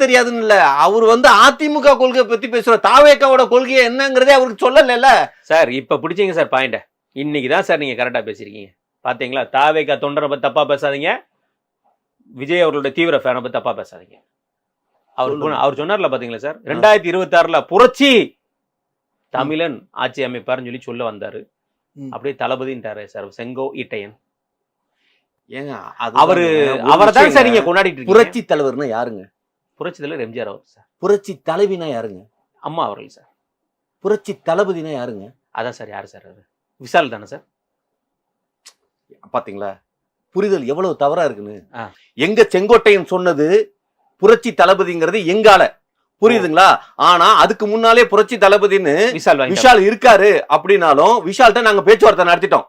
தெரியாதுன்னு இல்ல, அவர் வந்து அதிமுக கொள்கை பத்தி பேசுற, தாவேக்காவோட கொள்கையை என்னங்கிறதே அவருக்கு சொல்லல சார். இப்ப பிடிச்சிங்க சார் பாயிண்ட. இன்னைக்குதான் சார் நீங்க கரெக்டா பேசிருக்கீங்க. பாத்தீங்களா? தாவேக்கா தொண்டரை பத்தி தப்பா பேசாதீங்க, விஜய் அவர்களுடைய தீவிர ஃபேனை பத்தி தப்பா பேசாதீங்க. அவர் சொன்னார்ல பாத்தீங்களா சார், 2026ல புரட்சி தமிழன் ஆட்சி அமைப்பாருன்னு சொல்ல வந்தாரு. அப்படியே தளபதின்றாரு சார் செங்கோ ஈட்டையன். ஏங்க அவரை தான் சார் நீங்க கொண்டாடிட்டு இருக்கீங்க. புரட்சி தலைவர்னா யாருங்க? புரட்சி தலைவர் எம்ஜிஆர் அவர் சார். புரட்சி தலைவினா யாருங்க? அம்மா அவர்கள் சார். புரட்சி தளபதினா யாருங்க? அதான் சார். யாரு சார் அது? விஷால் தானே சார். பாத்தீங்களா புரிதல் எவ்வளவு தவறா இருக்குன்னு. எங்க செங்கோட்டையன் சொன்னது புரட்சி தளபதிங்கிறது எங்கால புரியுதுங்களா? ஆனா அதுக்கு முன்னாலே புரட்சி தளபதின்னு விஷால் இருக்காரு அப்படின்னாலும் விஷால்கிட்ட நாங்க பேச்சுவார்த்தை நடத்திட்டோம்.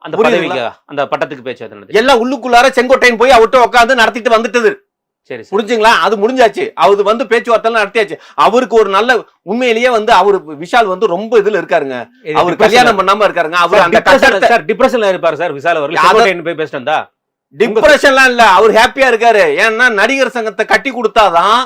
அந்த பதவிக்கு அந்த பட்டத்துக்கு பேச்சுவார்த்தை எல்லாம் உள்ளுக்குள்ளார செங்கோட்டையன் போய் அவர்கிட்ட உட்காந்து நடத்திட்டு வந்துட்டது. சரி, புரிஞ்சுங்களா? அது முடிஞ்சாச்சு. அவரு வந்து பேச்சுவார்த்தை நடத்தியாச்சு. அவருக்கு ஒரு நல்ல உண்மையிலேயே வந்து அவரு விஷால் வந்து ரொம்ப இதுல இருக்காருங்க. அவர் கல்யாணம் பண்ணாம இருக்காருங்க. அவர் அந்த டிப்ரெஷன்ல இருப்பாரு சார் விஷால் அவர்கள். போய் பேசிட்டு வந்தா டிப்ரெஷன்லாம் இல்ல, அவர் ஹாப்பியா இருக்காரு. ஏன்னா நடிகர் சங்கத்தை கட்டி கொடுத்தாதான்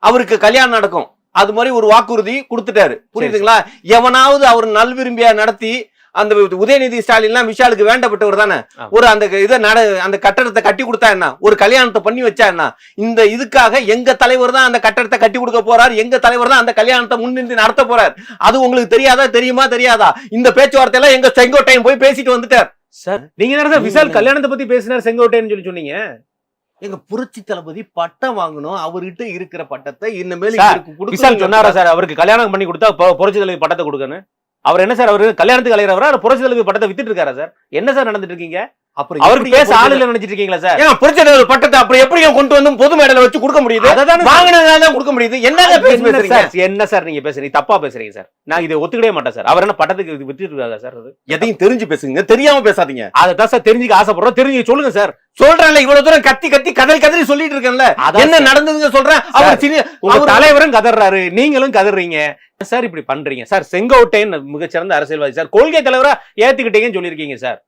அவருக்கு கல்யாணம் நடக்கும். அது மாதிரி ஒரு வாக்குறுதி கொடுத்துட்டாரு. புரியுதுங்களா? எவனாவது அவர் நல்விரும்பியா நடத்தி அந்த உதயநிதி ஸ்டாலின் விஷாலுக்கு வேண்டப்பட்டவர் தானே. ஒரு அந்த இதை அந்த கட்டடத்தை கட்டி கொடுத்தா என்ன, ஒரு கல்யாணத்தை பண்ணி வச்சா என்ன? இந்த இதுக்காக எங்க தலைவர் தான் அந்த கட்டடத்தை கட்டி கொடுக்க போறாரு, எங்க தலைவர் தான் அந்த கல்யாணத்தை முன்னின்று நடத்த போறாரு. அது உங்களுக்கு தெரியாதா? தெரியுமா? தெரியாதா? இந்த பேச்சுவார்த்தை எல்லாம் எங்க செங்கோட்டையன் போய் பேசிட்டு வந்துட்டார் சார். நீங்க என்ன விஷால் கல்யாணத்தை பத்தி பேசினார் செங்கோட்டையன் சொன்னீங்க? எங்க புரட்சி தளபதி பட்டம் வாங்கணும், அவர்கிட்ட இருக்கிற பட்டத்தை இனிமேல் விஷால் சொன்னாரா சார் அவருக்கு கல்யாணம் பண்ணி கொடுத்தா புரட்சி தளபதி பட்டத்தை கொடுக்கணும்? அவர் என்ன சார், அவரு கல்யாணத்துக்கு அலையறவரா புரட்சி தலைவர் பட்டத்தை வித்துட்டு இருக்காரா சார்? என்ன சார் நடந்துட்டு இருக்கீங்க? அப்புறம் அவருக்கு பேச ஆள் இல்ல நினைச்சிட்டு இருக்கீங்களா சார்? ஏன் புரட்சி தலைவர் பட்டத்தை அப்புறம் எப்படி கொண்டு வந்து பொது மேடையில வச்சு கொடுக்க முடியுது? வாங்கினதால தான் கொடுக்க முடியுது. என்னங்க பேசுறீங்க? என்ன சார் நீங்க பேசுறீங்க? தப்பா பேசுறீங்க சார். நான் இதை ஒத்துக்கவே மாட்டேன் சார். அவர் என்ன பட்டத்துக்கு வித்துட்டு இருக்காங்க சார்? அது எதையும் தெரிஞ்சு பேசுங்க, தெரியாம பேசாதீங்க. அதான் சார் தெரிஞ்சுக்க ஆசைப்படுறோம். தெரிஞ்சு சொல்லுங்க சார். சொல்றேன்ல, இவ்வளவு தூரம் கத்தி கத்தி கதறி சொல்லிட்டு இருக்கேன்ல, என்ன நடந்ததுங்க சொல்றேன். அவர் தலைவரும் கதறாரு, நீங்களும் கதறீங்க சார். இப்படி பண்றீங்க சார். செங்கோட்டையன் மிகச்சிறந்த அரசியல்வாதி சார், கொள்கை தலைவரா ஏத்துக்கிட்டீங்கன்னு சொல்லியிருக்கீங்க சார்.